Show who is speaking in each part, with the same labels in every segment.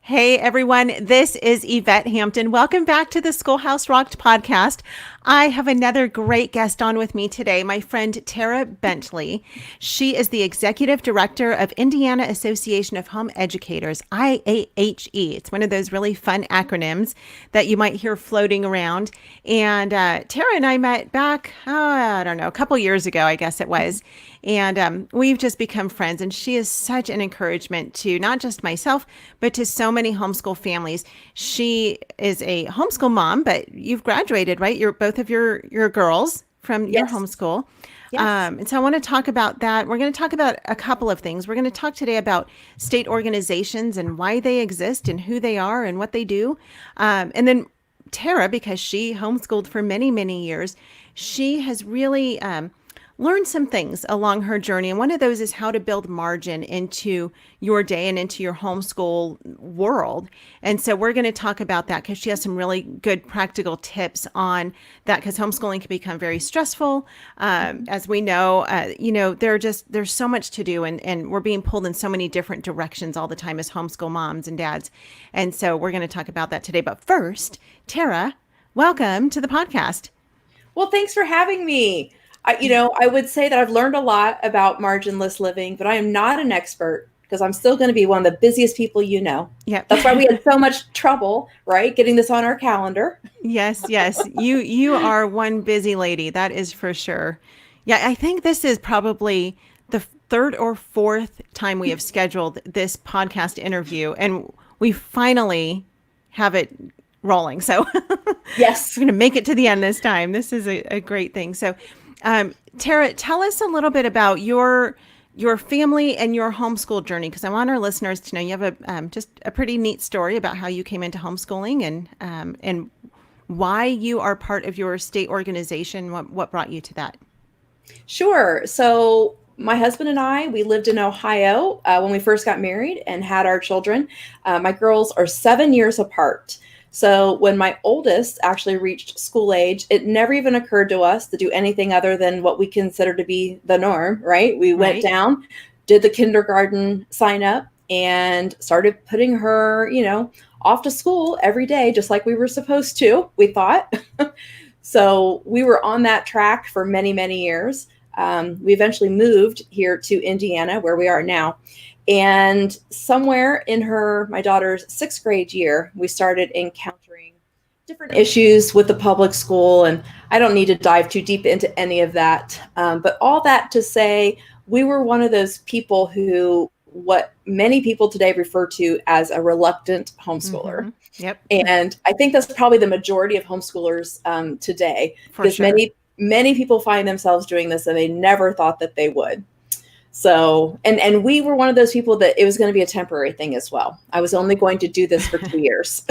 Speaker 1: Hey everyone, this is Yvette Hampton. Welcome back to the Schoolhouse Rocked podcast. I have another great guest on with me today, my friend Tara Bentley. She is the Executive Director of Indiana Association of Home Educators, IAHE. It's one of those really fun acronyms that you might hear floating around. And Tara and I met back, I don't know, a couple years ago, I guess it was. And we've just become friends. And she is such an encouragement to not just myself, but to so many homeschool families. She is a homeschool mom, but you've graduated, right? You're both of your girls from your
Speaker 2: Yes.
Speaker 1: homeschool.
Speaker 2: Yes.
Speaker 1: And so I want to talk about that. We're going to talk about a couple of things. We're going to talk today about state organizations and why they exist and who they are and what they do. And then Tara, because she homeschooled for many, many years, she has really learned some things along her journey. And one of those is how to build margin into your day and into your homeschool world. And so we're going to talk about that because she has some really good practical tips on that, because homeschooling can become very stressful. As we know, there's so much to do, and we're being pulled in so many different directions all the time as homeschool moms and dads. And so we're going to talk about that today. But first, Tara, welcome to the podcast.
Speaker 2: Well, thanks for having me. I would say that I've learned a lot about marginless living, but I am not an expert because I'm still going to be one of the busiest people you know.
Speaker 1: Yeah.
Speaker 2: That's why we had so much trouble, right? Getting this on our calendar.
Speaker 1: Yes. You are one busy lady. That is for sure. Yeah, I think this is probably the third or fourth time we have scheduled this podcast interview, and we finally have it rolling. So
Speaker 2: Yes.
Speaker 1: we're going to make it to the end this time. This is a great thing. So, Tara, tell us a little bit about your family and your homeschool journey, because I want our listeners to know you have just a pretty neat story about how you came into homeschooling and why you are part of your state organization. What brought you to that?
Speaker 2: Sure. So my husband and I, we lived in Ohio when we first got married and had our children. My girls are 7 years apart. So when my oldest actually reached school age, it never even occurred to us to do anything other than what we consider to be the norm, right? We went down, did the kindergarten sign up, and started putting her, off to school every day, just like we were supposed to, we thought. So we were on that track for many, many years. We eventually moved here to Indiana, where we are now. And somewhere in my daughter's 6th grade year, we started encountering different issues with the public school. And I don't need to dive too deep into any of that. But all that to say, we were one of those people who, what many people today refer to as a reluctant homeschooler.
Speaker 1: Mm-hmm. Yep.
Speaker 2: And I think that's probably the majority of homeschoolers today, because
Speaker 1: sure.
Speaker 2: many people find themselves doing this and they never thought that they would. So, and we were one of those people that it was going to be a temporary thing as well. I was only going to do this for 2 years.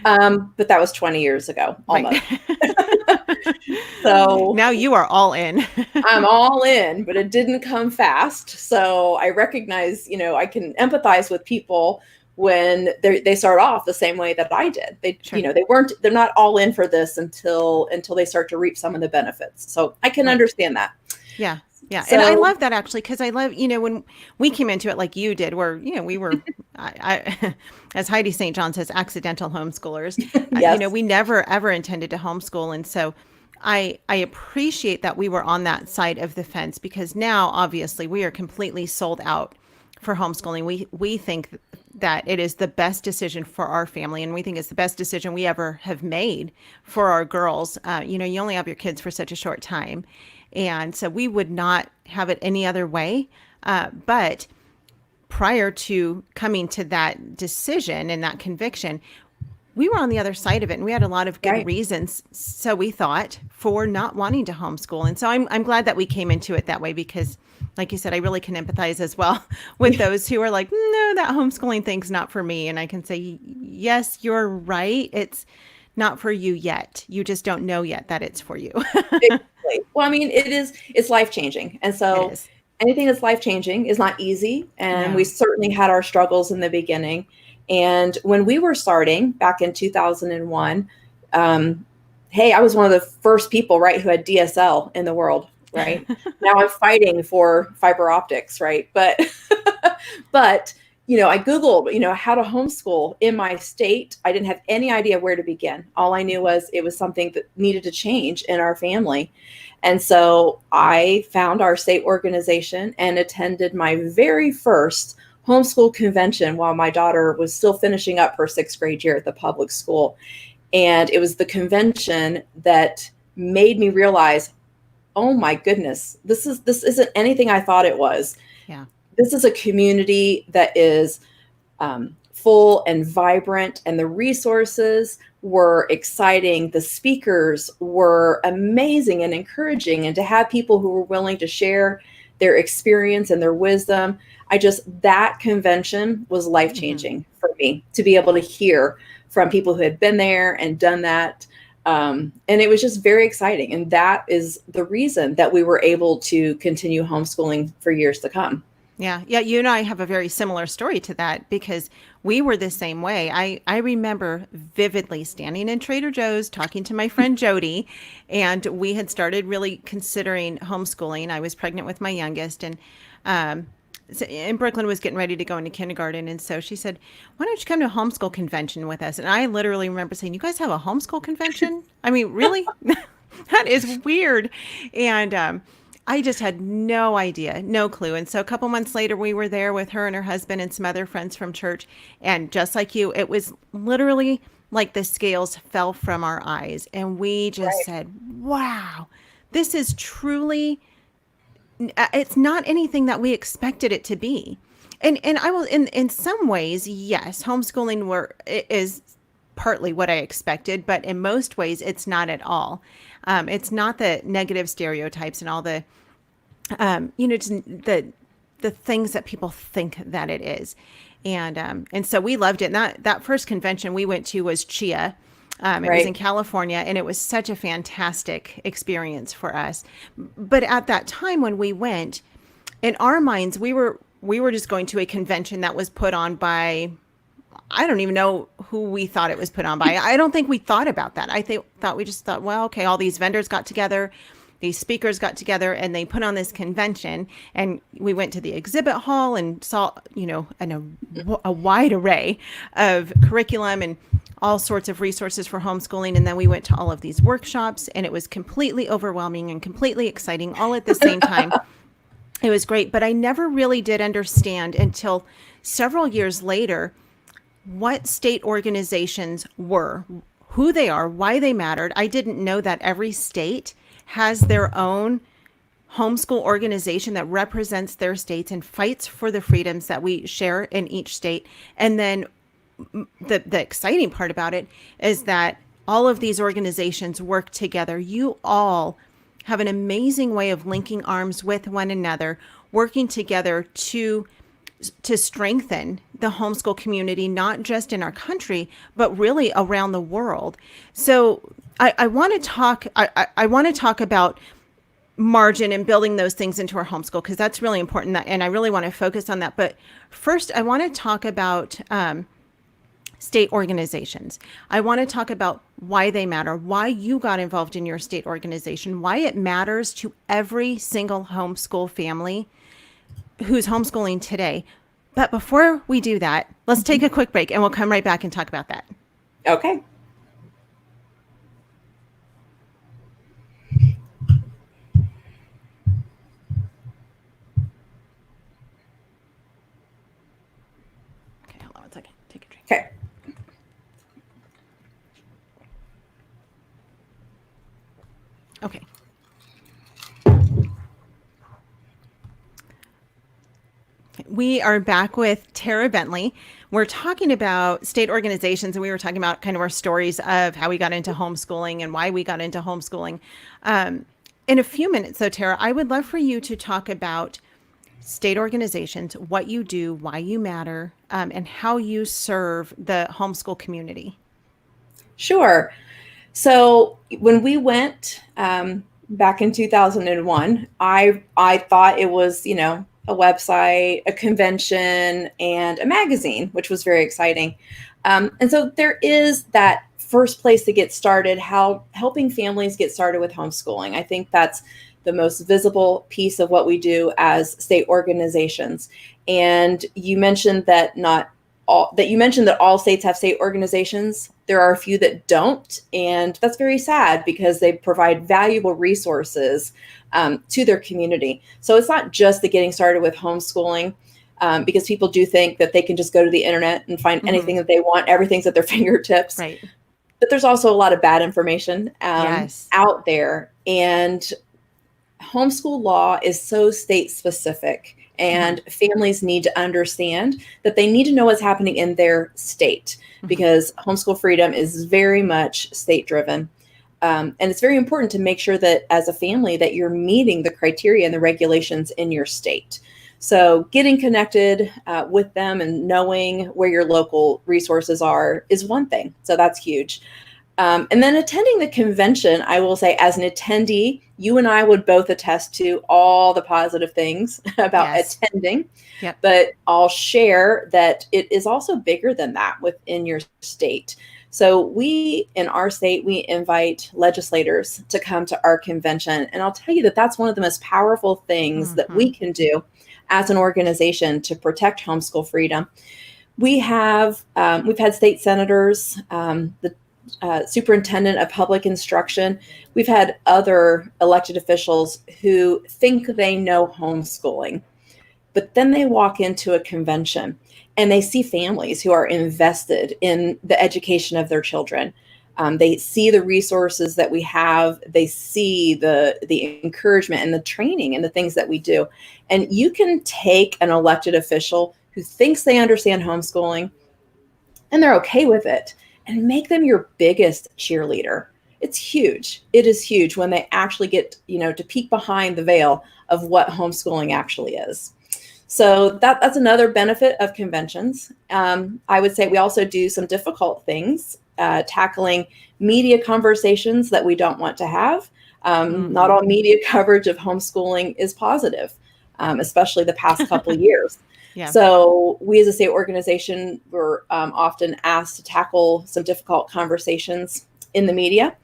Speaker 2: But that was 20 years ago, almost.
Speaker 1: Right.
Speaker 2: So
Speaker 1: now you are all in.
Speaker 2: I'm all in, but it didn't come fast. So I recognize, I can empathize with people when they start off the same way that I did.
Speaker 1: Sure.
Speaker 2: They're not all in for this until they start to reap some of the benefits. So I can understand that.
Speaker 1: Yeah. Yeah.
Speaker 2: So,
Speaker 1: and I love that, actually, because I love, when we came into it like you did, where, we were, as Heidi St. John says, accidental homeschoolers.
Speaker 2: yes.
Speaker 1: We never, ever intended to homeschool. And so I appreciate that we were on that side of the fence, because now, obviously, we are completely sold out for homeschooling. We think that it is the best decision for our family, and we think it's the best decision we ever have made for our girls. You only have your kids for such a short time. And so we would not have it any other way. But prior to coming to that decision and that conviction, we were on the other side of it, and we had a lot of good reasons, so we thought, for not wanting to homeschool. And so I'm glad that we came into it that way, because, like you said, I really can empathize as well with those who are like, no, that homeschooling thing's not for me. And I can say, yes, you're right. It's not for you yet. You just don't know yet that it's for you.
Speaker 2: Exactly. Well, I mean, it's life-changing. And so anything that's life-changing is not easy. And we certainly had our struggles in the beginning. And when we were starting back in 2001, hey, I was one of the first people, right, who had DSL in the world, right? Now I'm fighting for fiber optics, right? But I Googled, how to homeschool in my state. I didn't have any idea where to begin. All I knew was it was something that needed to change in our family. And so I found our state organization and attended my very first homeschool convention while my daughter was still finishing up her 6th grade year at the public school. And it was the convention that made me realize, oh my goodness, this isn't anything I thought it was.
Speaker 1: Yeah.
Speaker 2: This is a community that is full and vibrant, and the resources were exciting. The speakers were amazing and encouraging, and to have people who were willing to share their experience and their wisdom, that convention was life-changing for me, to be able to hear from people who had been there and done that. And it was just very exciting. And that is the reason that we were able to continue homeschooling for years to come.
Speaker 1: Yeah. Yeah. You and I have a very similar story to that, because we were the same way. I remember vividly standing in Trader Joe's talking to my friend Jody, and we had started really considering homeschooling. I was pregnant with my youngest, and Brooklyn was getting ready to go into kindergarten. And so she said, why don't you come to a homeschool convention with us? And I literally remember saying, you guys have a homeschool convention? I mean, really? That is weird. And I just had no idea, no clue. And so a couple months later, we were there with her and her husband and some other friends from church. And just like you, it was literally like the scales fell from our eyes. And we just said, wow, this is truly, it's not anything that we expected it to be. And I will, in some ways, yes, homeschooling is partly what I expected, but in most ways, it's not at all. It's not the negative stereotypes and all the, just the things that people think that it is. And so we loved it. And that first convention we went to was CHIA. It was in California, and it was such a fantastic experience for us. But at that time when we went, in our minds, we were just going to a convention that was put on by, I don't even know who we thought it was put on by. I don't think we thought about that. We just thought, well, okay, all these vendors got together, these speakers got together, and they put on this convention. And we went to the exhibit hall and saw, a wide array of curriculum and all sorts of resources for homeschooling. And then we went to all of these workshops, and it was completely overwhelming and completely exciting all at the same time. It was great, but I never really did understand until several years later what state organizations were, who they are, why they mattered. I didn't know that every state has their own homeschool organization that represents their states and fights for the freedoms that we share in each state. And then the exciting part about it is that all of these organizations work together. You all have an amazing way of linking arms with one another, working together to strengthen the homeschool community, not just in our country, but really around the world. So I want to talk. I want to talk about margin and building those things into our homeschool, because that's really important. And I really want to focus on that. But first, I want to talk about state organizations. I want to talk about why they matter, why you got involved in your state organization, why it matters to every single homeschool family who's homeschooling today. But before we do that, let's take a quick break, and we'll come right back and talk about that.
Speaker 2: Okay.
Speaker 1: Okay, hold on one second. Take a drink.
Speaker 2: Okay.
Speaker 1: Okay. We are back with Tara Bentley. We're talking about state organizations, and we were talking about kind of our stories of how we got into homeschooling and why we got into homeschooling. In a few minutes, though, Tara, I would love for you to talk about state organizations, what you do, why you matter, and how you serve the homeschool community.
Speaker 2: Sure. So when we went back in 2001, I thought it was, a website, a convention, and a magazine, which was very exciting. And so there is that first place to get started, how helping families get started with homeschooling. I think that's the most visible piece of what we do as state organizations. And you mentioned that all states have state organizations. There are a few that don't, and that's very sad because they provide valuable resources to their community. So it's not just the getting started with homeschooling, because people do think that they can just go to the internet and find anything that they want. Everything's at their fingertips.
Speaker 1: Right.
Speaker 2: But there's also a lot of bad information
Speaker 1: Yes.
Speaker 2: out there. And homeschool law is so state specific. And families need to understand that they need to know what's happening in their state, because homeschool freedom is very much state driven. And it's very important to make sure that as a family that you're meeting the criteria and the regulations in your state. So getting connected with them and knowing where your local resources are is one thing. So that's huge. And then attending the convention, I will say as an attendee, you and I would both attest to all the positive things about attending.
Speaker 1: Yep.
Speaker 2: But I'll share that it is also bigger than that within your state. So we, in our state, we invite legislators to come to our convention. And I'll tell you that that's one of the most powerful things that we can do as an organization to protect homeschool freedom. We've had state senators, the superintendent of public instruction. We've had other elected officials who think they know homeschooling, but then they walk into a convention and they see families who are invested in the education of their children. They see the resources that we have. They see the encouragement and the training and the things that we do. And you can take an elected official who thinks they understand homeschooling and they're okay with it, and make them your biggest cheerleader. It's huge. It is huge when they actually get, to peek behind the veil of what homeschooling actually is. So that's another benefit of conventions. I would say we also do some difficult things, tackling media conversations that we don't want to have. Not all media coverage of homeschooling is positive, especially the past couple of years.
Speaker 1: Yeah.
Speaker 2: So we as a state organization were often asked to tackle some difficult conversations in the media.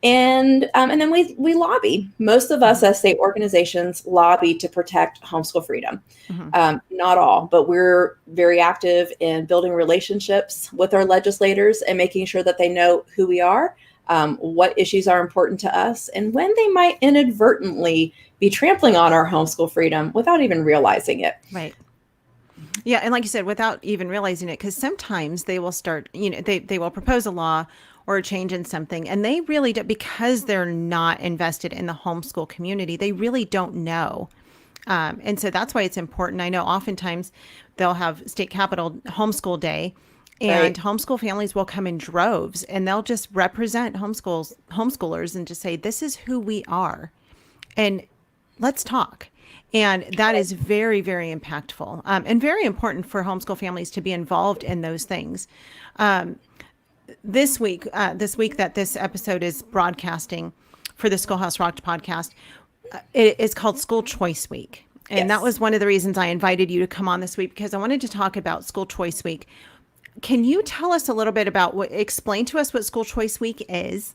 Speaker 2: And then we lobby. Most of us as state organizations lobby to protect homeschool freedom. Not all, but we're very active in building relationships with our legislators and making sure that they know who we are, what issues are important to us, and when they might inadvertently be trampling on our homeschool freedom without even realizing it.
Speaker 1: Right. Yeah. And like you said, without even realizing it, because sometimes they will start, they will propose a law or a change in something, and they really do, because they're not invested in the homeschool community, they really don't know. And so that's why it's important. I know oftentimes they'll have state capitol homeschool day, and homeschool families will come in droves, and they'll just represent homeschoolers and just say, this is who we are, and let's talk. And that is very, very impactful, and very important for homeschool families to be involved in those things. This week that this episode is broadcasting for the Schoolhouse Rocked podcast, it is called School Choice Week. And that was one of the reasons I invited you to come on this week, because I wanted to talk about School Choice Week. Can you tell us a little bit about explain to us what School Choice Week is?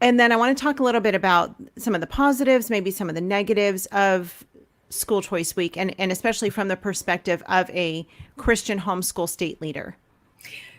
Speaker 1: And then I want to talk a little bit about some of the positives, maybe some of the negatives of School Choice Week, and especially from the perspective of a Christian homeschool state leader.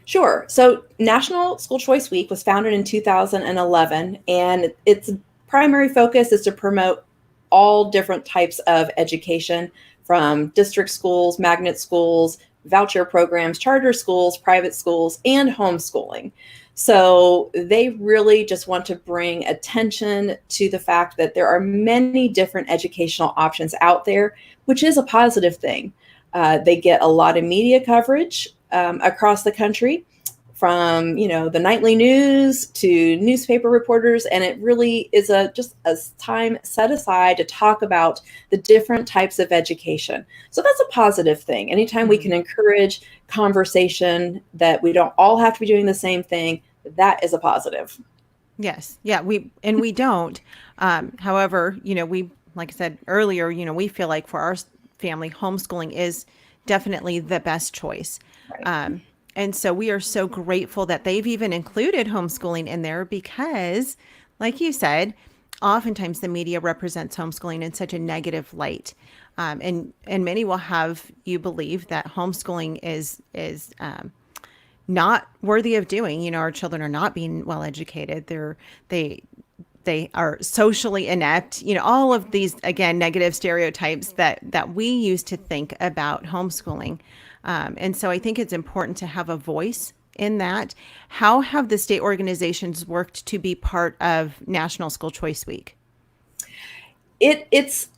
Speaker 2: Sure. So National School Choice Week was founded in 2011, and its primary focus is to promote all different types of education, from district schools, magnet schools, voucher programs, charter schools, private schools, and homeschooling. So they really just want to bring attention to the fact that there are many different educational options out there, which is a positive thing. They get a lot of media coverage across the country, from the nightly news to newspaper reporters, and it really is just a time set aside to talk about the different types of education. So that's a positive thing. Anytime we can encourage conversation, that we don't all have to be doing the same thing, that is a positive.
Speaker 1: Yes. Yeah. We don't. However, we, like I said earlier, we feel like for our family, homeschooling is definitely the best choice. Right. And so we are so grateful that they've even included homeschooling in there, because, like you said, oftentimes the media represents homeschooling in such a negative light. And many will have you believe that homeschooling is not worthy of doing. You know, our children are not being well educated. They are socially inept. You know, all of these, again, negative stereotypes that we use to think about homeschooling. And so I think it's important to have a voice in that. How have the state organizations worked to be part of National School Choice Week?
Speaker 2: It's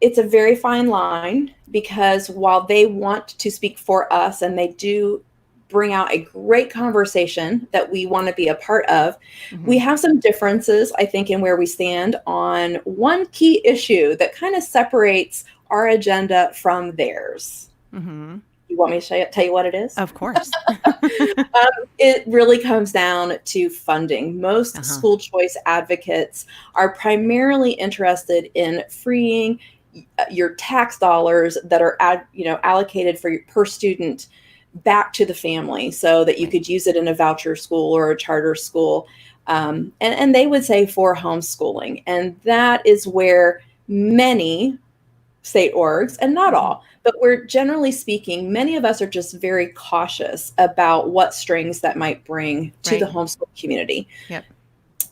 Speaker 2: a very fine line, because while they want to speak for us and they do bring out a great conversation that we want to be a part of, we have some differences, I think, in where we stand on one key issue that kind of separates our agenda from theirs. You want me to tell you what it is?
Speaker 1: Of course.
Speaker 2: It really comes down to funding. Most school choice advocates are primarily interested in freeing your tax dollars that are allocated for your per student back to the family, so that you could use it in a voucher school or a charter school. And they would say for homeschooling. And that is where many state orgs, and not all, but we're generally speaking, many of us are just very cautious about what strings that might bring to the homeschool community. Yep.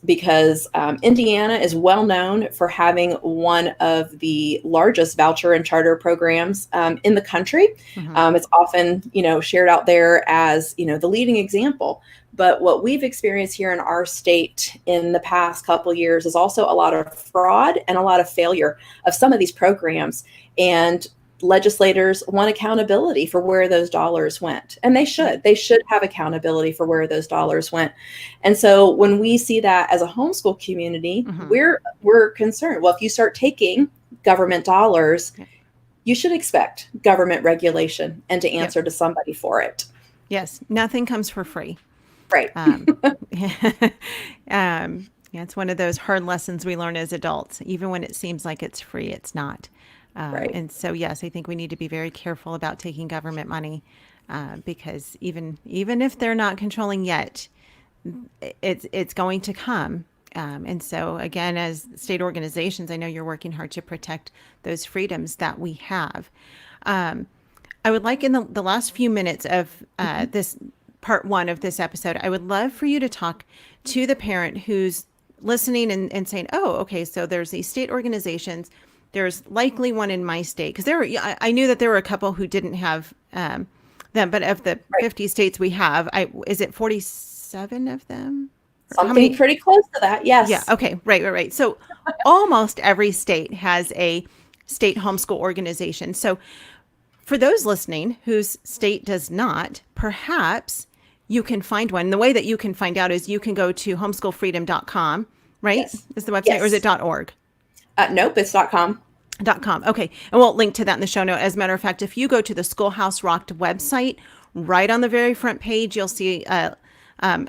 Speaker 2: Because Indiana is well known for having one of the largest voucher and charter programs in the country. It's often, shared out there as, the leading example. But what we've experienced here in our state in the past couple of years is also a lot of fraud and a lot of failure of some of these programs. And legislators want accountability for where those dollars went. And they should have accountability for where those dollars went. And so when we see that as a homeschool community, we're concerned. Well, if you start taking government dollars, you should expect government regulation and to answer to somebody for it.
Speaker 1: Yes. Nothing comes for free.
Speaker 2: Right.
Speaker 1: It's one of those hard lessons we learn as adults. Even when it seems like it's free, it's not. Right. And so, yes, I think we need to be very careful about taking government money because even if they're not controlling yet, it's going to come. And so, again, as state organizations, I know you're working hard to protect those freedoms that we have. I would like in the last few minutes of this part one of this episode, I would love for you to talk to the parent who's listening and saying, oh, okay, so there's these state organizations. There's likely one in my state, because I knew that there were a couple who didn't have them, but of the 50 states we have, is it 47 of them?
Speaker 2: Something pretty close to that, yes.
Speaker 1: Yeah, okay, right. So almost every state has a state homeschool organization. So for those listening whose state does not, perhaps you can find one. The way that you can find out is you can go to homeschoolfreedom.com, right? Yes. Is the website, or is it .org?
Speaker 2: Nope, it's .com.
Speaker 1: .com. Okay. And we'll link to that in the show note. As a matter of fact, if you go to the Schoolhouse Rocked website, right on the very front page, you'll see a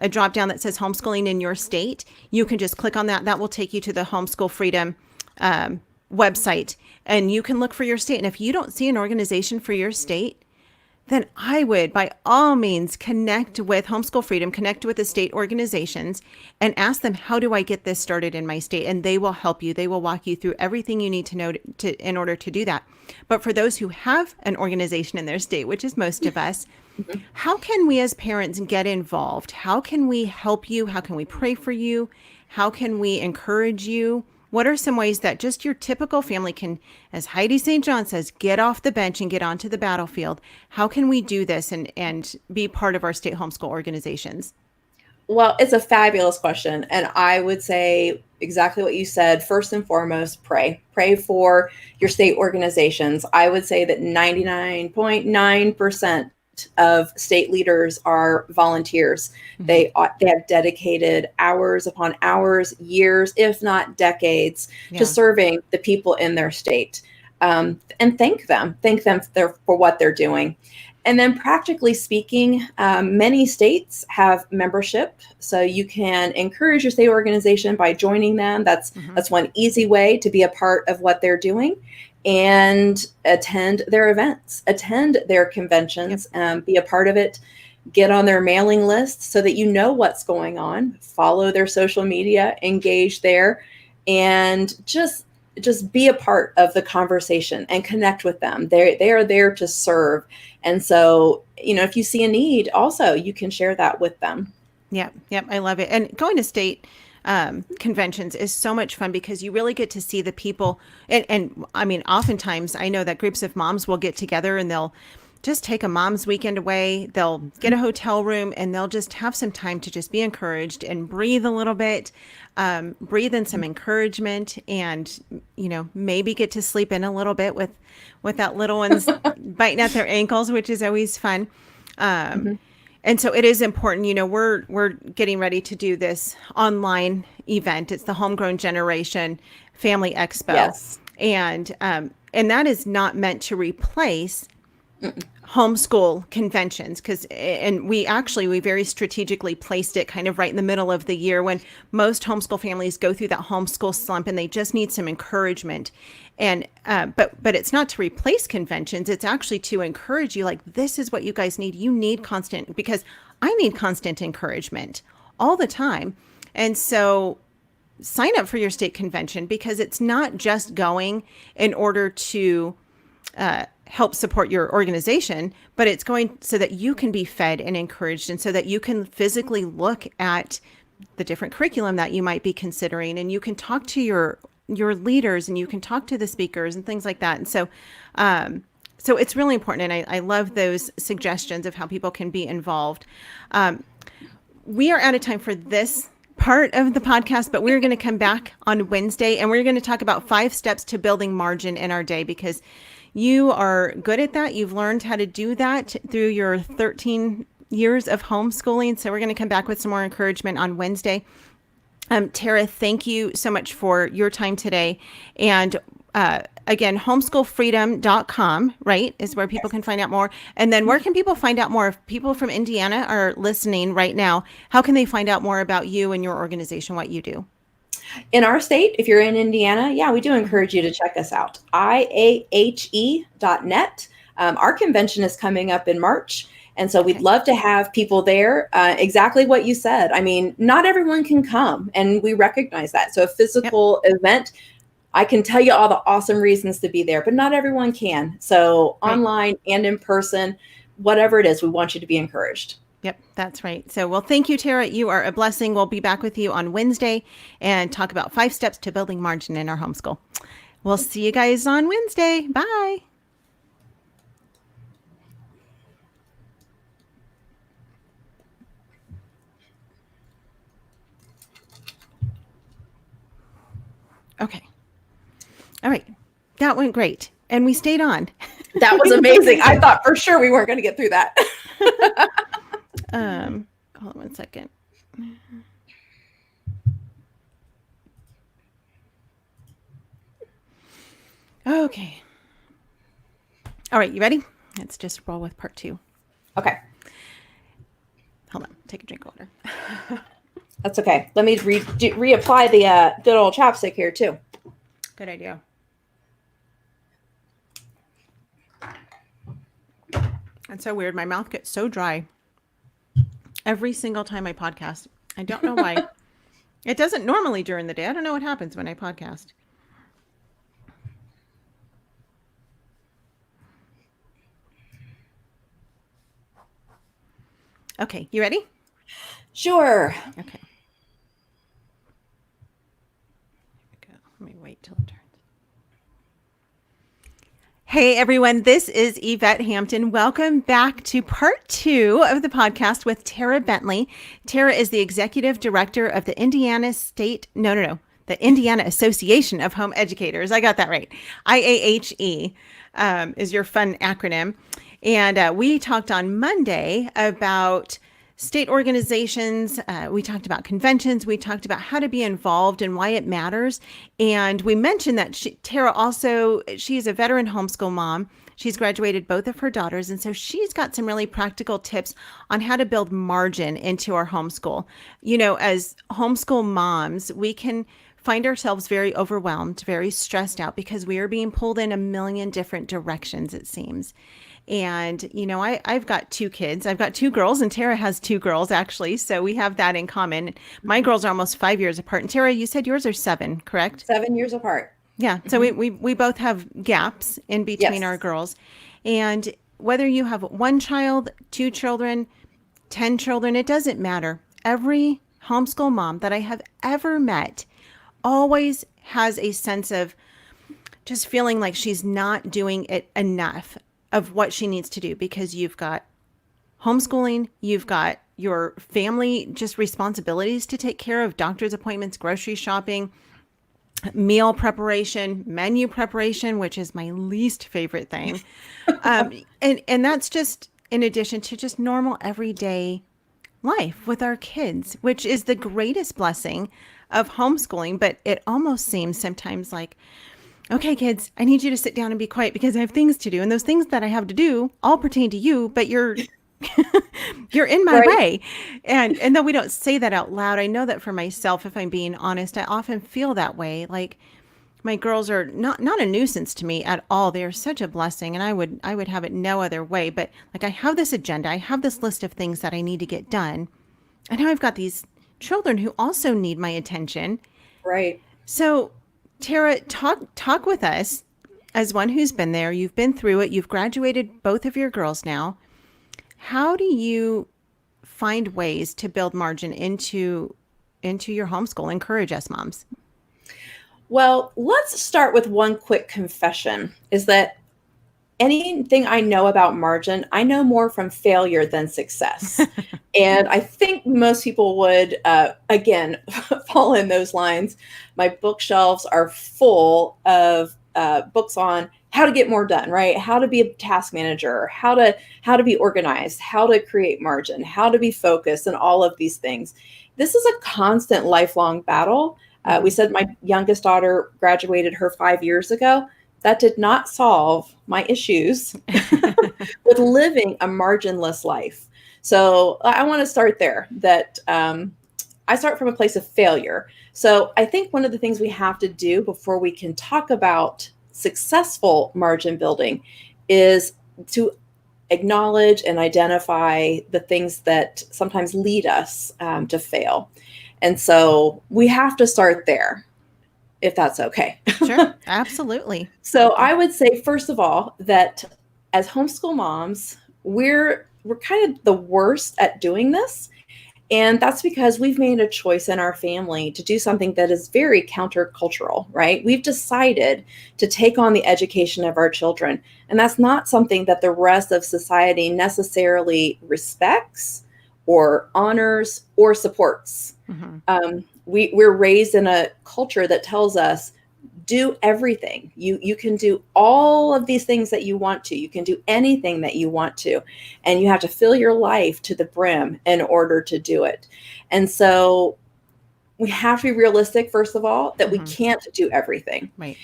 Speaker 1: drop down that says homeschooling in your state. You can just click on that. That will take you to the Homeschool Freedom website, and you can look for your state. And if you don't see an organization for your state, then I would, by all means, connect with Homeschool Freedom, connect with the state organizations, and ask them, how do I get this started in my state? And they will help you. They will walk you through everything you need to know in order to do that. But for those who have an organization in their state, which is most of us, how can we as parents get involved? How can we help you? How can we pray for you? How can we encourage you? What are some ways that just your typical family can, as Heidi St. John says, get off the bench and get onto the battlefield? How can we do this and be part of our state homeschool organizations?
Speaker 2: Well, it's a fabulous question. And I would say exactly what you said. First and foremost, pray. Pray for your state organizations. I would say that 99.9% of state leaders are volunteers. They have dedicated hours upon hours, years, if not decades, to serving the people in their state. And thank them for what they're doing. And then practically speaking, many states have membership. So you can encourage your state organization by joining them. That's one easy way to be a part of what they're doing. And attend their events, attend their conventions, be a part of it. get on their mailing list so that you know what's going on, follow their social media, engage there, and just be a part of the conversation and connect with them. They are there to serve. And so, if you see a need also, you can share that with them.
Speaker 1: Yeah. Yep. I love it. And going to state conventions is so much fun because you really get to see the people. And I mean, oftentimes I know that groups of moms will get together and they'll just take a mom's weekend away. They'll get a hotel room and they'll just have some time to just be encouraged and breathe a little bit, breathe in some encouragement, and, maybe get to sleep in a little bit with that little one's biting at their ankles, which is always fun. And so it is important, we're getting ready to do this online event. It's the Homegrown Generation Family Expo.
Speaker 2: Yes.
Speaker 1: And that is not meant to replace homeschool conventions, we very strategically placed it kind of right in the middle of the year when most homeschool families go through that homeschool slump and they just need some encouragement. And but it's not to replace conventions. It's actually to encourage you, like, this is what you guys need. You need constant, because I need constant encouragement all the time. And so sign up for your state convention, because it's not just going in order to help support your organization, but it's going so that you can be fed and encouraged, and so that you can physically look at the different curriculum that you might be considering, and you can talk to your leaders, and you can talk to the speakers and things like that. And so it's really important. And I love those suggestions of how people can be involved. We are out of time for this part of the podcast, but we're going to come back on Wednesday and we're going to talk about 5 steps to building margin in our day, because you are good at that. You've learned how to do that through your 13 years of homeschooling. So we're going to come back with some more encouragement on Wednesday. Tara, thank you so much for your time today. And again, homeschoolfreedom.com, right, is where people can find out more. And then where can people find out more? If people from Indiana are listening right now, how can they find out more about you and your organization, what you do?
Speaker 2: In our state, if you're in Indiana, we do encourage you to check us out. IAHE.net. Our convention is coming up in March. And so we'd love to have people there. Exactly what you said. I mean, not everyone can come, and we recognize that. So a physical event, I can tell you all the awesome reasons to be there, but not everyone can. So online and in person, whatever it is, we want you to be encouraged.
Speaker 1: Yep, that's right. So, well, thank you, Tara. You are a blessing. We'll be back with you on Wednesday and talk about 5 steps to building margin in our homeschool. We'll see you guys on Wednesday. Bye. Okay. All right. That went great. And we stayed on.
Speaker 2: That was amazing. I thought for sure we weren't going to get through that.
Speaker 1: Hold on one second. Okay. All right. You ready? Let's just roll with part 2.
Speaker 2: Okay.
Speaker 1: Hold on. Take a drink of water.
Speaker 2: That's okay. Let me reapply the good old chapstick here too.
Speaker 1: Good idea. It's so weird. My mouth gets so dry every single time I podcast. I don't know why. It doesn't normally during the day. I don't know what happens when I podcast. Okay. You ready?
Speaker 2: Sure.
Speaker 1: Okay. Let me wait till it turns. Hey everyone, this is Yvette Hampton. Welcome back to part 2 of the podcast with Tara Bentley. Tara is the executive director of the Indiana Association of Home Educators. I got that right. IAHE is your fun acronym. And we talked on Monday about state organizations. We talked about conventions. We talked about how to be involved and why it matters. And we mentioned that Tara also, she's a veteran homeschool mom. She's graduated both of her daughters. And so she's got some really practical tips on how to build margin into our homeschool. You know, as homeschool moms, we can find ourselves very overwhelmed, very stressed out because we are being pulled in a million different directions, it seems. And, I've got two kids. I've got two girls, and Tara has two girls, actually. So we have that in common. My girls are almost 5 years apart. And Tara, you said yours are 7, correct?
Speaker 2: 7 years apart.
Speaker 1: Yeah. So we both have gaps in between our
Speaker 2: Yes.
Speaker 1: girls. And whether you have one child, two children, 10 children, it doesn't matter. Every homeschool mom that I have ever met always has a sense of just feeling like she's not doing it enough of what she needs to do, because you've got homeschooling, you've got your family just responsibilities to take care of, doctor's appointments, grocery shopping, meal preparation, menu preparation, which is my least favorite thing. And that's just in addition to just normal everyday life with our kids, which is the greatest blessing of homeschooling. But it almost seems sometimes like, okay, kids, I need you to sit down and be quiet because I have things to do. And those things that I have to do all pertain to you, but you're you're in my
Speaker 2: Right.
Speaker 1: way. And though we don't say that out loud, I know that for myself, if I'm being honest, I often feel that way. Like my girls are not a nuisance to me at all. They are such a blessing, and I would have it no other way. But like I have this agenda, I have this list of things that I need to get done. And now I've got these children who also need my attention.
Speaker 2: Right.
Speaker 1: So Tara, talk with us as one who's been there. You've been through it. You've graduated both of your girls now. How do you find ways to build margin into your homeschool? Encourage us moms.
Speaker 2: Well, let's start with one quick confession, is that anything I know about margin, I know more from failure than success. And I think most people would, again, fall in those lines. My bookshelves are full of books on how to get more done, right? How to be a task manager, how to be organized, how to create margin, how to be focused, and all of these things. This is a constant lifelong battle. We said my youngest daughter graduated her 5 years ago. That did not solve my issues with living a marginless life. So I want to start there, that I start from a place of failure. So I think one of the things we have to do before we can talk about successful margin building is to acknowledge and identify the things that sometimes lead us to fail. And so we have to start there, if that's okay.
Speaker 1: Sure, absolutely.
Speaker 2: So I would say, first of all, that as homeschool moms, we're kind of the worst at doing this. And that's because we've made a choice in our family to do something that is very countercultural, right? We've decided to take on the education of our children. And that's not something that the rest of society necessarily respects or honors or supports.
Speaker 1: Mm-hmm.
Speaker 2: We're raised in a culture that tells us, do everything. You can do all of these things that you want to. You can do anything that you want to. And you have to fill your life to the brim in order to do it. And so we have to be realistic, first of all, that we can't do everything.
Speaker 1: Right.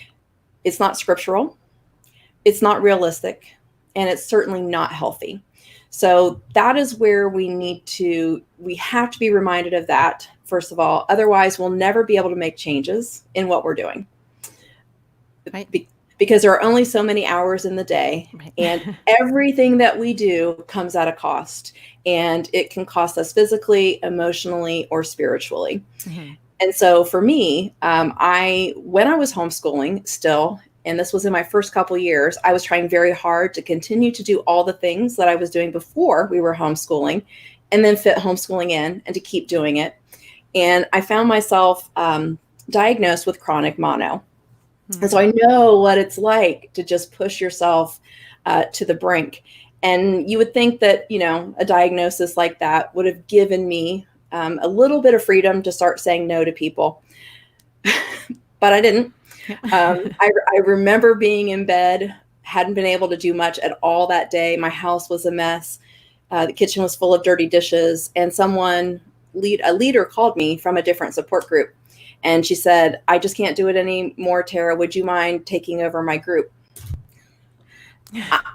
Speaker 2: It's not scriptural. It's not realistic. And it's certainly not healthy. So that is where we have to be reminded of that, first of all. Otherwise, we'll never be able to make changes in what we're doing.
Speaker 1: Right.
Speaker 2: Because there are only so many hours in the day,
Speaker 1: Right.
Speaker 2: and everything that we do comes at a cost, and it can cost us physically, emotionally, or spiritually.
Speaker 1: Mm-hmm.
Speaker 2: And so for me, when I was homeschooling still, and this was in my first couple years, I was trying very hard to continue to do all the things that I was doing before we were homeschooling, and then fit homeschooling in and to keep doing it. And I found myself diagnosed with chronic mono. And so I know what it's like to just push yourself to the brink. And you would think that, a diagnosis like that would have given me a little bit of freedom to start saying no to people. But I didn't. I remember being in bed, hadn't been able to do much at all that day. My house was a mess. The kitchen was full of dirty dishes. And a leader called me from a different support group. And she said, I just can't do it anymore, Tara. Would you mind taking over my group?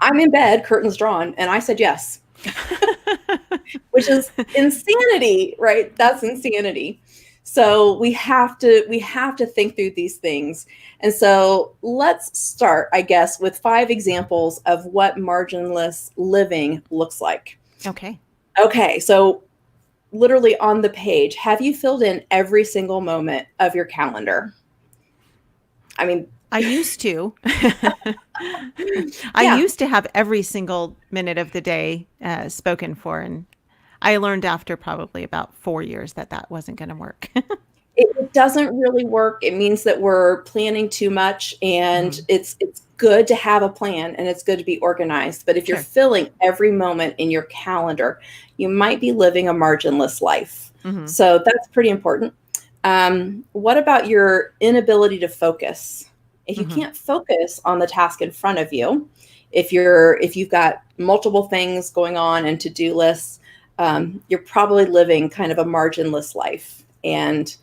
Speaker 2: I'm in bed, curtains drawn. And I said, yes, which is insanity, right? That's insanity. So we have to think through these things. And so let's start, I guess, with 5 examples of what marginless living looks like.
Speaker 1: Okay.
Speaker 2: Okay, so literally on the page, have you filled in every single moment of your calendar? I mean,
Speaker 1: I used to. I
Speaker 2: yeah,
Speaker 1: used to have every single minute of the day spoken for, and I learned after probably about 4 years that wasn't going to work.
Speaker 2: it doesn't really work. It means that we're planning too much, and
Speaker 1: Mhm.
Speaker 2: it's good to have a plan and it's good to be organized. But if you're
Speaker 1: Sure.
Speaker 2: filling every moment in your calendar, you might be living a marginless life.
Speaker 1: Hmm.
Speaker 2: So that's pretty important. What about your inability to focus? If you
Speaker 1: Hmm.
Speaker 2: can't focus on the task in front of you, if you've got multiple things going on and to-do lists, you're probably living kind of a marginless life. And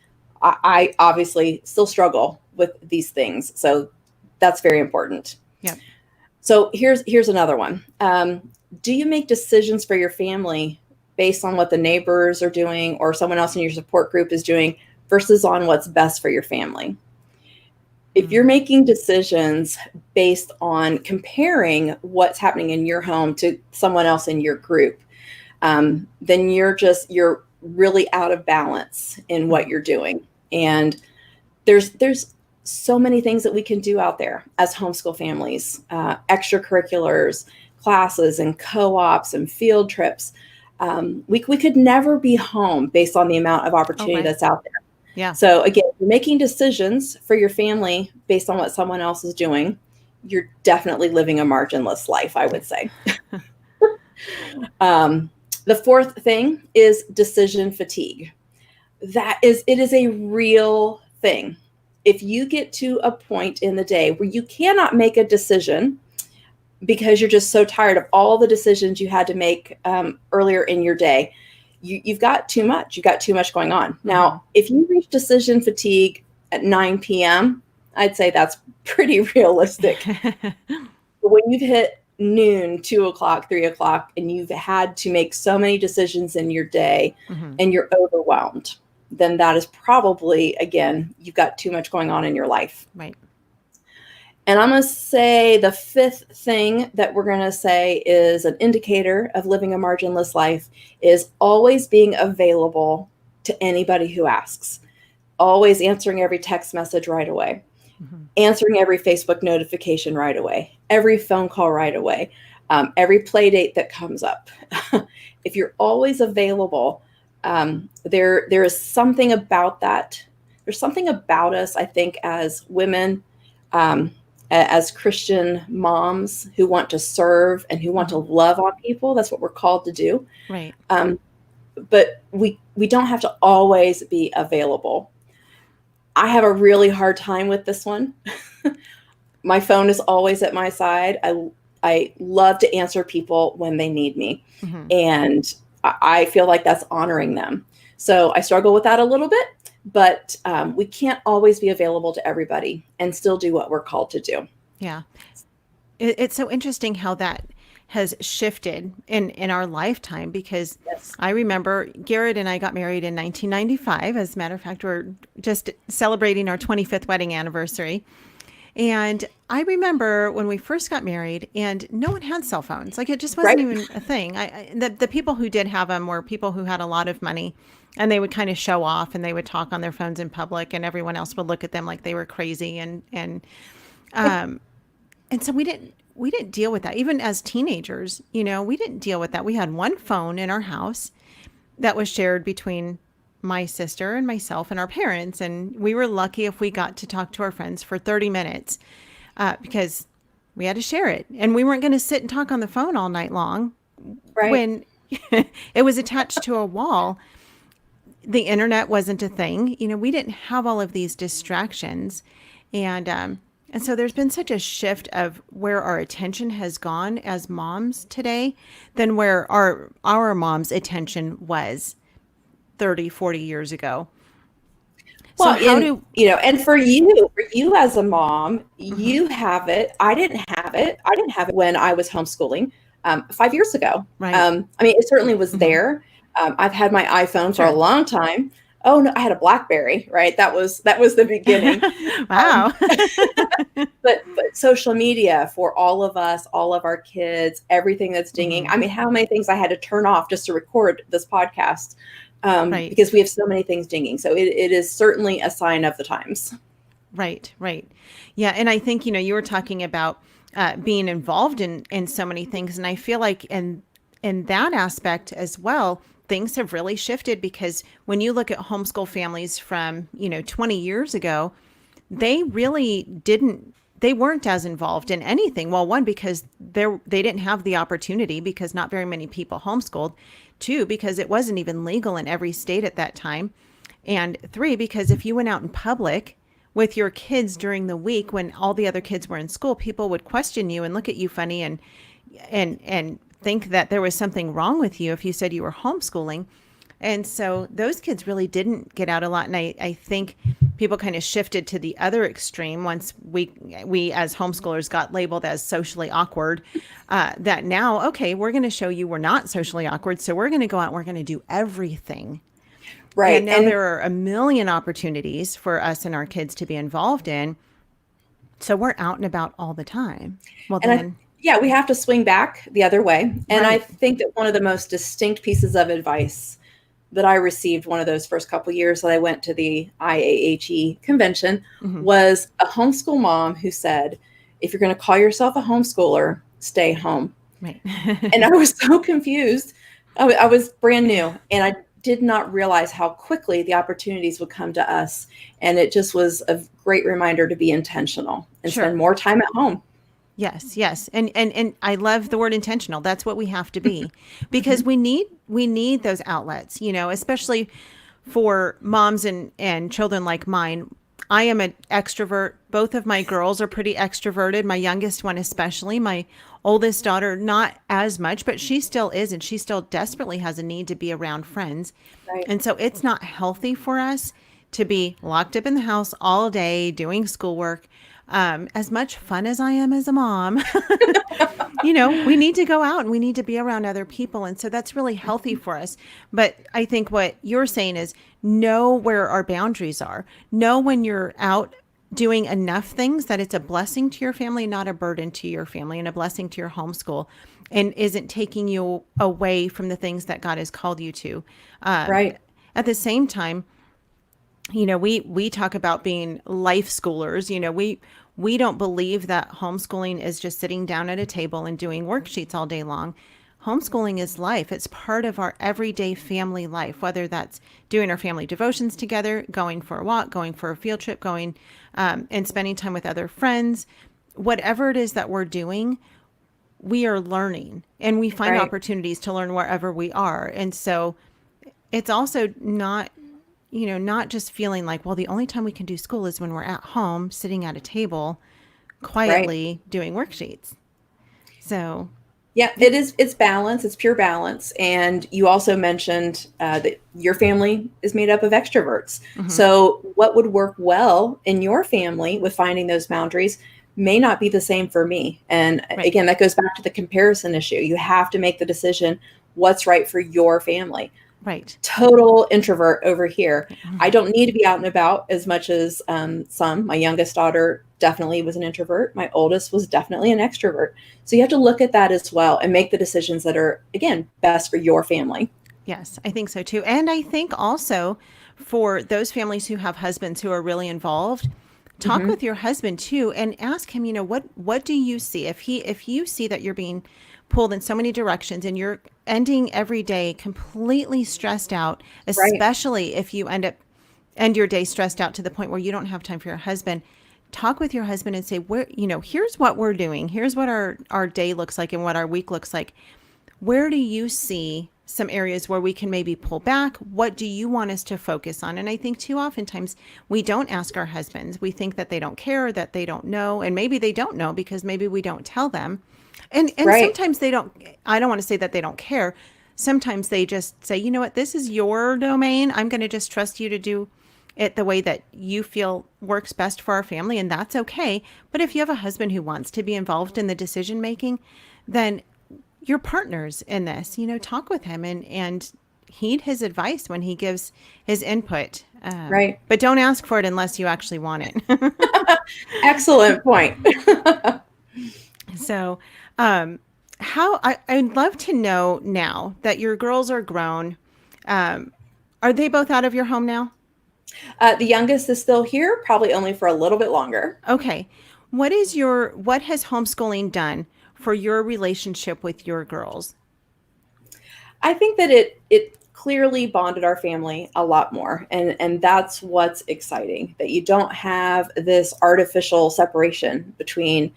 Speaker 2: I obviously still struggle with these things. So that's very important.
Speaker 1: Yep.
Speaker 2: So here's another one. Do you make decisions for your family based on what the neighbors are doing or someone else in your support group is doing versus on what's best for your family? If you're making decisions based on comparing what's happening in your home to someone else in your group, then you're really out of balance in what you're doing. And there's so many things that we can do out there as homeschool families, extracurriculars, classes and co-ops and field trips. We could never be home based on the amount of
Speaker 1: Oh,
Speaker 2: opportunity
Speaker 1: right.
Speaker 2: that's out there.
Speaker 1: Yeah.
Speaker 2: So again, you're making decisions for your family based on what someone else is doing. You're definitely living a marginless life, I would say. The fourth thing is decision fatigue. It is a real thing. If you get to a point in the day where you cannot make a decision because you're just so tired of all the decisions you had to make earlier in your day, you've got too much. You've got too much going on. Now, if you reach decision fatigue at 9 p.m., I'd say that's pretty realistic. But when you've hit noon, 2 o'clock, 3 o'clock, and you've had to make so many decisions in your day and you're overwhelmed, then that is probably, again, you've got too much going on in your life.
Speaker 1: Right.
Speaker 2: And I'm going to say the fifth thing that we're going to say is an indicator of living a marginless life is always being available to anybody who asks, always answering every text message right away, answering every Facebook notification right away, every phone call right away, every play date that comes up. If you're always available, there is something about that. There's something about us, I think, as women, as Christian moms who want to serve and who want to love on people. That's what we're called to do.
Speaker 1: Right.
Speaker 2: But we don't have to always be available. I have a really hard time with this one. My phone is always at my side. I love to answer people when they need me. And I feel like that's honoring them. So I struggle with that a little bit, but we can't always be available to everybody and still do what we're called to do.
Speaker 1: Yeah. It's so interesting how that has shifted in our lifetime, because
Speaker 2: Yes.
Speaker 1: I remember Garrett and I got married in 1995. As a matter of fact, we're just celebrating our 25th wedding anniversary. And I remember when we first got married and no one had cell phones. Like, it just wasn't
Speaker 2: Right.
Speaker 1: even a thing. The people who did have them were people who had a lot of money, and they would kind of show off and they would talk on their phones in public, and everyone else would look at them like they were crazy. And so we didn't deal with that. Even as teenagers, we didn't deal with that. We had one phone in our house that was shared between my sister and myself and our parents. And we were lucky if we got to talk to our friends for 30 minutes because we had to share it. And we weren't going to sit and talk on the phone all night long.
Speaker 2: Right.
Speaker 1: When it was attached to a wall. The internet wasn't a thing. We didn't have all of these distractions. And so there's been such a shift of where our attention has gone as moms today than where our mom's attention was 30, 40 years ago.
Speaker 2: Well,
Speaker 1: So
Speaker 2: and for you as a mom, you have it. I didn't have it. I didn't have it when I was homeschooling 5 years ago.
Speaker 1: Right.
Speaker 2: I mean, it certainly was there. I've had my iPhone for a long time. Oh no, I had a BlackBerry, right? That was the beginning. Um,
Speaker 1: Wow.
Speaker 2: but social media for all of us, all of our kids, everything that's dinging.
Speaker 1: Mhm.
Speaker 2: I mean, how many things I had to turn off just to record this podcast,
Speaker 1: Right.
Speaker 2: because we have so many things dinging. So it is certainly a sign of the times.
Speaker 1: Right, right. Yeah, and I think, you were talking about being involved in so many things, and I feel like in that aspect as well, things have really shifted because when you look at homeschool families from, 20 years ago, they really didn't they weren't as involved in anything. Well, one, because they didn't have the opportunity because not very many people homeschooled. Two, because it wasn't even legal in every state at that time. And three, because if you went out in public with your kids during the week when all the other kids were in school, people would question you and look at you funny and think that there was something wrong with you if you said you were homeschooling. And so those kids really didn't get out a lot. And I think people kind of shifted to the other extreme once we as homeschoolers got labeled as socially awkward, that now, okay, we're going to show you we're not socially awkward. So we're going to go out and we're going to do everything. And
Speaker 2: Right.
Speaker 1: now there are a million opportunities for us and our kids to be involved in. So we're out and about all the time. Well,
Speaker 2: And
Speaker 1: then,
Speaker 2: yeah, we have to swing back the other way. And I
Speaker 1: right.
Speaker 2: think that one of the most distinct pieces of advice that I received one of those first couple years that I went to the IAHE convention
Speaker 1: Hmm.
Speaker 2: was a homeschool mom who said, if you're going to call yourself a homeschooler, stay home.
Speaker 1: Right.
Speaker 2: And I was so confused. I was brand new and I did not realize how quickly the opportunities would come to us. And it just was a great reminder to be intentional and
Speaker 1: Sure.
Speaker 2: spend more time at home.
Speaker 1: Yes, yes. And I love the word intentional. That's what we have to be because we need those outlets, especially for moms and children like mine. I am an extrovert. Both of my girls are pretty extroverted. My youngest one especially. My oldest daughter not as much, but she still is and she still desperately has a need to be around friends.
Speaker 2: Right.
Speaker 1: And so it's not healthy for us to be locked up in the house all day doing schoolwork. As much fun as I am as a mom, we need to go out and we need to be around other people. And so that's really healthy for us. But I think what you're saying is know where our boundaries are. Know when you're out doing enough things that it's a blessing to your family, not a burden to your family, and a blessing to your homeschool, and isn't taking you away from the things that God has called you to.
Speaker 2: Right.
Speaker 1: At the same time, we talk about being life schoolers. We don't believe that homeschooling is just sitting down at a table and doing worksheets all day long. Homeschooling is life. It's part of our everyday family life, whether that's doing our family devotions together, going for a walk, going for a field trip, going and spending time with other friends. Whatever it is that we're doing, we are learning and we find
Speaker 2: Right.
Speaker 1: opportunities to learn wherever we are. And so it's also not just feeling like, well, the only time we can do school is when we're at home, sitting at a table,
Speaker 2: Right.
Speaker 1: quietly doing worksheets. So,
Speaker 2: Yeah, it is. It's balance. It's pure balance. And you also mentioned that your family is made up of extroverts.
Speaker 1: mhm,
Speaker 2: So, what would work well in your family with finding those boundaries may not be the same for me. And
Speaker 1: right,
Speaker 2: again, that goes back to the comparison issue. You have to make the decision what's right for your family.
Speaker 1: right.
Speaker 2: Total introvert over here. I
Speaker 1: Mhm.
Speaker 2: don't need to be out and about as much as some. My youngest daughter definitely was an introvert. My oldest was definitely an extrovert. So you have to look at that as well and make the decisions that are, again, best for your family.
Speaker 1: Yes, I think so too. And I think also for those families who have husbands who are really involved, talk
Speaker 2: Hmm.
Speaker 1: with your husband too and ask him, what do you see? If you see that you're being pulled in so many directions and you're ending every day completely stressed out,
Speaker 2: Right,
Speaker 1: especially if you end your day stressed out to the point where you don't have time for your husband, talk with your husband and say, here's what we're doing. Here's what our day looks like and what our week looks like. Where do you see some areas where we can maybe pull back? What do you want us to focus on? And I think too oftentimes we don't ask our husbands. We think that they don't care, that they don't know, and maybe they don't know because maybe we don't tell them. And
Speaker 2: right,
Speaker 1: sometimes they don't. I don't want to say that they don't care. Sometimes they just say, you know what, this is your domain. I'm going to just trust you to do it the way that you feel works best for our family, and that's okay. But if you have a husband who wants to be involved in the decision making, then your partners in this, talk with him and heed his advice when he gives his input.
Speaker 2: Right.
Speaker 1: But don't ask for it unless you actually want it.
Speaker 2: Excellent point.
Speaker 1: So, I'd love to know now that your girls are grown. Are they both out of your home now?
Speaker 2: The youngest is still here, probably only for a little bit longer.
Speaker 1: Okay. What has homeschooling done for your relationship with your girls?
Speaker 2: I think that it clearly bonded our family a lot more, and that's what's exciting, that you don't have this artificial separation between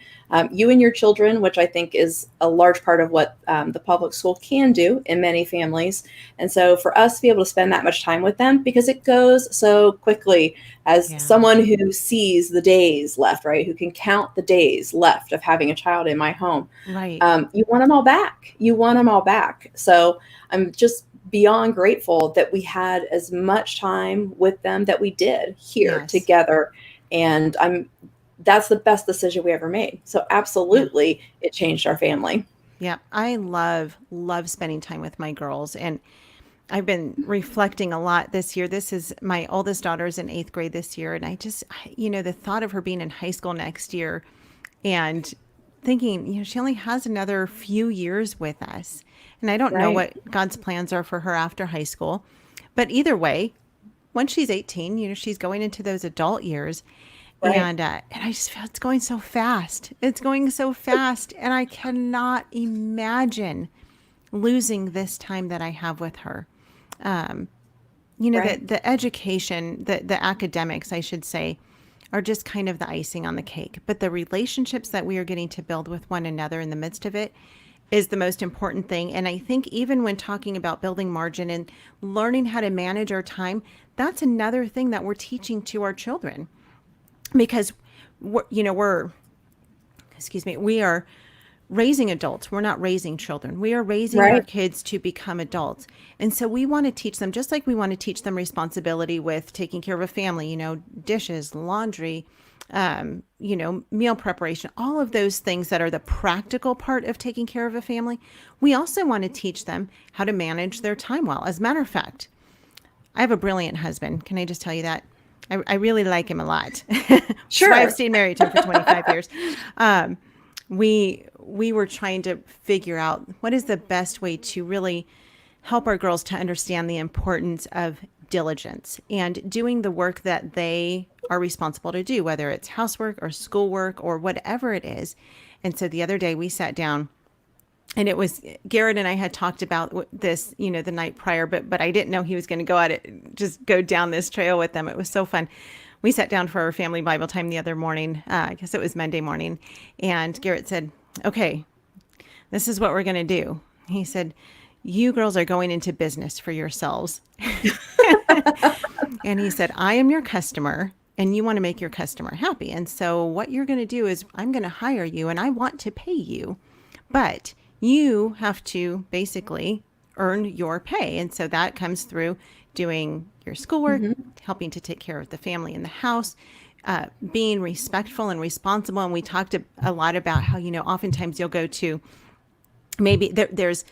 Speaker 2: you and your children, which I think is a large part of what the public school can do in many families. And so for us to be able to spend that much time with them, because it goes so quickly, as
Speaker 1: Yeah.
Speaker 2: someone who sees the days left, right, who can count the days left of having a child in my home,
Speaker 1: Right.
Speaker 2: you want them all back. You want them all back. So I'm just beyond grateful that we had as much time with them that we did here
Speaker 1: Yes.
Speaker 2: together. And that's the best decision we ever made. So absolutely, it changed our family.
Speaker 1: Yeah. I love spending time with my girls. And I've been reflecting a lot this year. This is my oldest daughter's in 8th grade this year. And the thought of her being in high school next year and thinking, she only has another few years with us. And I don't know
Speaker 2: Right.
Speaker 1: what God's plans are for her after high school. But either way, when she's 18, she's going into those adult years.
Speaker 2: Right.
Speaker 1: And I just feel it's going so fast. It's going so fast. And I cannot imagine losing this time that I have with her.
Speaker 2: Right.
Speaker 1: The education, the academics, I should say, are just kind of the icing on the cake. But the relationships that we are getting to build with one another in the midst of it is the most important thing. And I think even when talking about building margin and learning how to manage our time, that's another thing that we're teaching to our children. Because we are raising adults. We're not raising children. We are raising our
Speaker 2: Right.
Speaker 1: kids to become adults. And so we want to teach them, just like we want to teach them responsibility with taking care of a family, dishes, laundry, meal preparation, all of those things that are the practical part of taking care of a family. We also want to teach them how to manage their time well. As a matter of fact, I have a brilliant husband. Can I just tell you that? I really like him a lot.
Speaker 2: Sure.
Speaker 1: So I've stayed married to him for 25 years. We were trying to figure out what is the best way to really help our girls to understand the importance of diligence and doing the work that they are responsible to do, whether it's housework or schoolwork or whatever it is. And so the other day we sat down, and it was Garrett and I had talked about this, the night prior, but I didn't know he was going to go at it, just go down this trail with them. It was so fun. We sat down for our family Bible time the other morning. I guess it was Monday morning. And Garrett said, okay, this is what we're going to do. He said, you girls are going into business for yourselves. And he said, I am your customer and you want to make your customer happy. And so what you're going to do is I'm going to hire you and I want to pay you, but you have to basically earn your pay. And so that comes through doing your schoolwork, helping to take care of the family in the house, being respectful and responsible. And we talked a lot about how, oftentimes you'll go to maybe there's,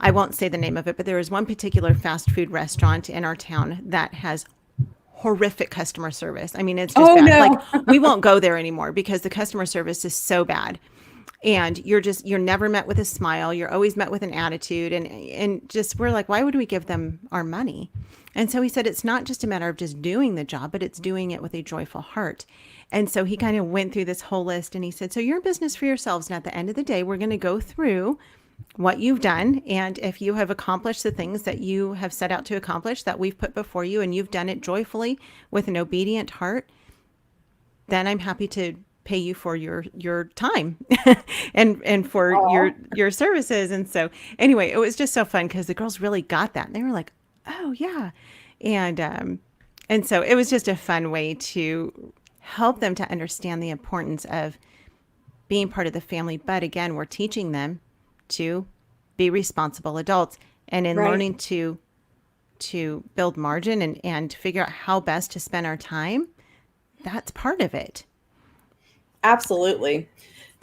Speaker 1: I won't say the name of it, but there is one particular fast food restaurant in our town that has horrific customer service. I mean, it's just bad.
Speaker 2: No.
Speaker 1: Like we won't go there anymore because the customer service is so bad. And you're never met with a smile. You're always met with an attitude. And just, we're like, why would we give them our money? And so he said, it's not just a matter of just doing the job, but it's doing it with a joyful heart. And so he kind of went through this whole list and he said, so you're in business for yourselves. And at the end of the day, we're going to go through what you've done. And if you have accomplished the things that you have set out to accomplish that we've put before you, and you've done it joyfully with an obedient heart, then I'm happy to pay you for your time and for your services. And so anyway, it was just so fun because the girls really got that. And they were like, oh yeah. And so it was just a fun way to help them to understand the importance of being part of the family. But again, we're teaching them to be responsible adults, and in
Speaker 2: Right.
Speaker 1: learning to build margin and figure out how best to spend our time. That's part of it.
Speaker 2: Absolutely.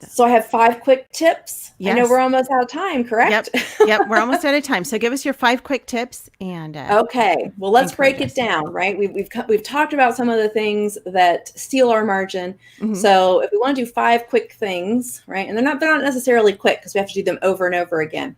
Speaker 2: So I have 5 quick tips.
Speaker 1: Yes.
Speaker 2: I know we're almost out of time, correct?
Speaker 1: Yep. We're almost out of time. So give us your 5 quick tips and
Speaker 2: okay. Well, let's break
Speaker 1: encourage
Speaker 2: it down, right? We've talked about some of the things that steal our margin.
Speaker 1: Mhm.
Speaker 2: So if we want to do 5 quick things, right? And they're not necessarily quick because we have to do them over and over again.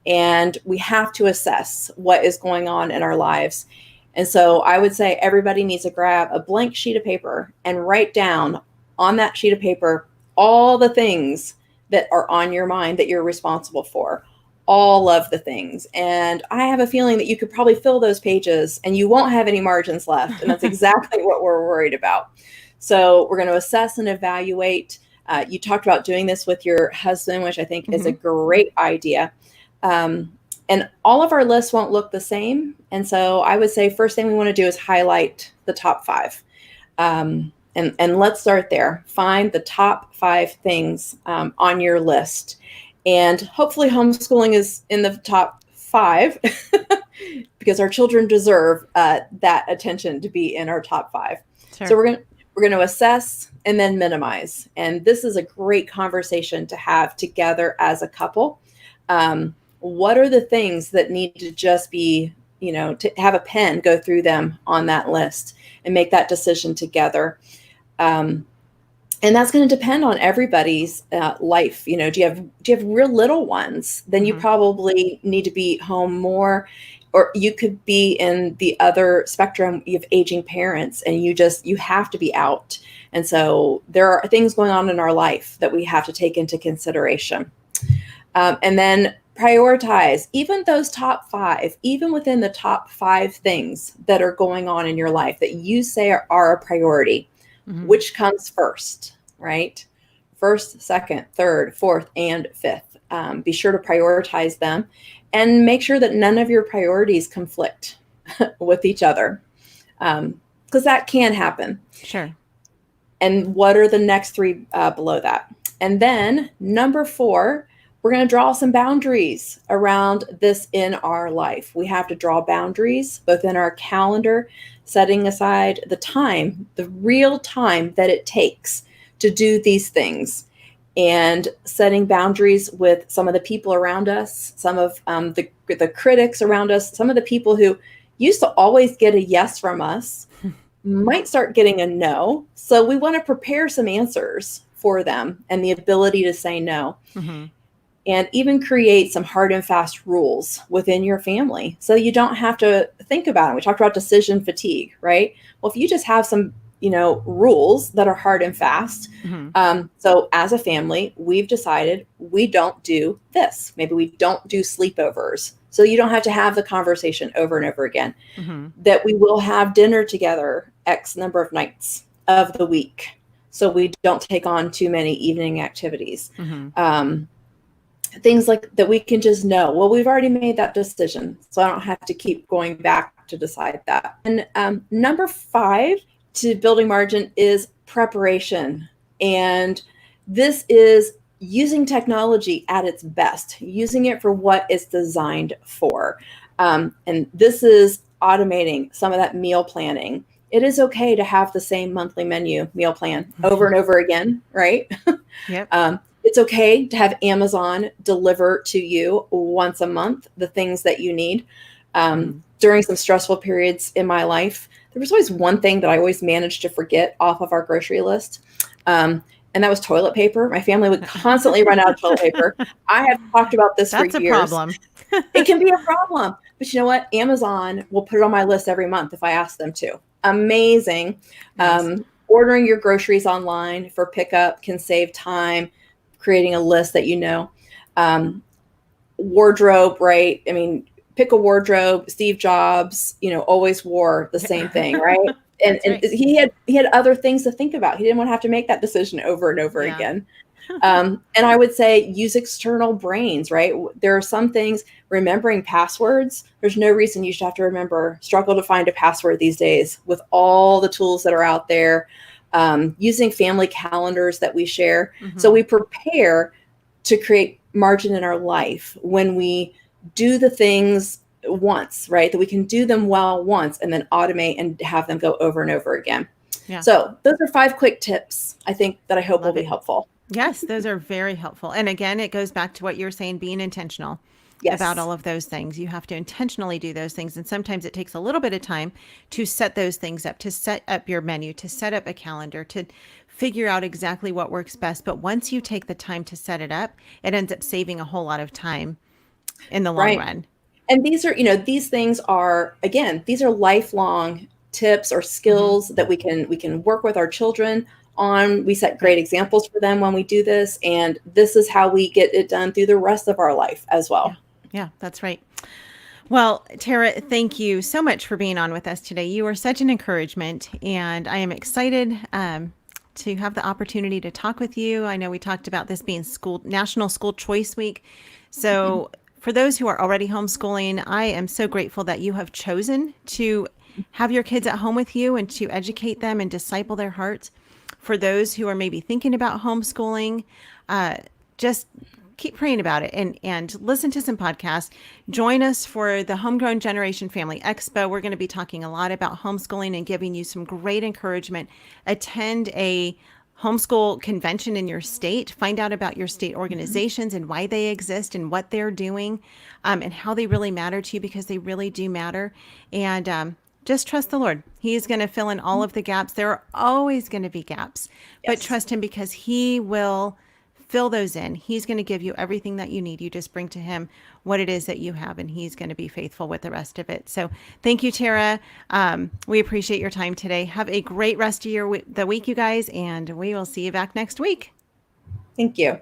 Speaker 2: And we have to assess what is going on in our lives. And so I would say everybody needs to grab a blank sheet of paper and write down on that sheet of paper all the things that are on your mind that you're responsible for, all of the things. And I have a feeling that you could probably fill those pages and you won't have any margins left. And that's exactly what we're worried about. So we're going to assess and evaluate. You talked about doing this with your husband, which I think is a great idea. And all of our lists won't look the same. And so I would say first thing we want to do is highlight the top 5. And let's start there. Find the top 5 things on your list. And hopefully homeschooling is in the top 5 because our children deserve that attention to be in our top 5. Sure. So we're going to assess and then minimize. And this is a great conversation to have together as a couple. What are the things that need to just be, to have a pen go through them on that list and make that decision together. And that's going to depend on everybody's life. Do you have real little ones? Then you probably need to be home more, or you could be in the other spectrum. You have aging parents and you have to be out. And so there are things going on in our life that we have to take into consideration. And then prioritize even those top 5, even within the top 5 things that are going on in your life that you say are a priority. Which comes first, right? First, second, third, fourth, and fifth. Be sure to prioritize them and make sure that none of your priorities conflict with each other, because that can happen.
Speaker 1: Sure.
Speaker 2: And what are the next 3 below that? And then number 4, we're going to draw some boundaries around this in our life. We have to draw boundaries both in our calendar, setting aside the time, the real time that it takes to do these things, and setting boundaries with some of the people around us, some of the critics around us, some of the people who used to always get a yes from us might start getting a no. So we want to prepare some answers for them and the ability to say no. And even create some hard and fast rules within your family so you don't have to think about it. We talked about decision fatigue, right? Well, if you just have some, rules that are hard and fast. So as a family, we've decided we don't do this. Maybe we don't do sleepovers. So you don't have to have the conversation over and over again. That we will have dinner together X number of nights of the week. So we don't take on too many evening activities. Things like that we can just know, well, we've already made that decision, so I don't have to keep going back to decide that. And number 5 to building margin is preparation. And this is using technology at its best, using it for what it's designed for. And this is automating some of that meal planning. It is okay to have the same monthly meal plan over and over again, right?
Speaker 1: Yep.
Speaker 2: It's okay to have Amazon deliver to you once a month the things that you need. During some stressful periods in my life, there was always one thing that I always managed to forget off of our grocery list. And that was toilet paper. My family would constantly run out of toilet paper. I have talked about this for years.
Speaker 1: That's a problem.
Speaker 2: It can be a problem. But you know what? Amazon will put it on my list every month if I ask them to. Amazing. Nice. Ordering your groceries online for pickup can save time. Creating a list that wardrobe, right? I mean, pick a wardrobe. Steve Jobs, always wore the same thing, right? And he had other things to think about. He didn't want to have to make that decision over and over again. And I would say use external brains, right? There are some things, remembering passwords. There's no reason you should have to struggle to find a password these days with all the tools that are out there. Using family calendars that we share. So we prepare to create margin in our life when we do the things once, right? That we can do them well once and then automate and have them go over and over again. Yeah. So those are 5 quick tips, I think, that I hope will be helpful.
Speaker 1: Yes, those are very helpful. And again, it goes back to what you're saying, being intentional about
Speaker 2: Yes.
Speaker 1: all of those things. You have to intentionally do those things. And sometimes it takes a little bit of time to set those things up, to set up your menu, to set up a calendar, to figure out exactly what works best. But once you take the time to set it up, it ends up saving a whole lot of time in the long
Speaker 2: Right.
Speaker 1: run.
Speaker 2: And these are, these things are, again, these are lifelong tips or
Speaker 1: Hmm.
Speaker 2: skills that we can work with our children on. We set
Speaker 1: Right.
Speaker 2: great examples for them when we do this, and this is how we get it done through the rest of our life as
Speaker 1: Yeah.
Speaker 2: well.
Speaker 1: Yeah, that's right. Well, Tara, thank you so much for being on with us today. You are such an encouragement, and I am excited to have the opportunity to talk with you. I know we talked about this being National School Choice Week. So, for those who are already homeschooling, I am so grateful that you have chosen to have your kids at home with you and to educate them and disciple their hearts. For those who are maybe thinking about homeschooling, just keep praying about it and listen to some podcasts. Join us for the Homegrown Generation Family Expo. We're going to be talking a lot about homeschooling and giving you some great encouragement. Attend a homeschool convention in your state. Find out about your state organizations and why they exist and what they're doing, and how they really matter to you, because they really do matter. And just trust the Lord. He's going to fill in all of the gaps. There are always going to be gaps, but
Speaker 2: Yes.
Speaker 1: trust Him because He will fill those in. He's going to give you everything that you need. You just bring to Him what it is that you have, and He's going to be faithful with the rest of it. So thank you, Tara. We appreciate your time today. Have a great rest of the week, you guys, and we will see you back next week.
Speaker 2: Thank you.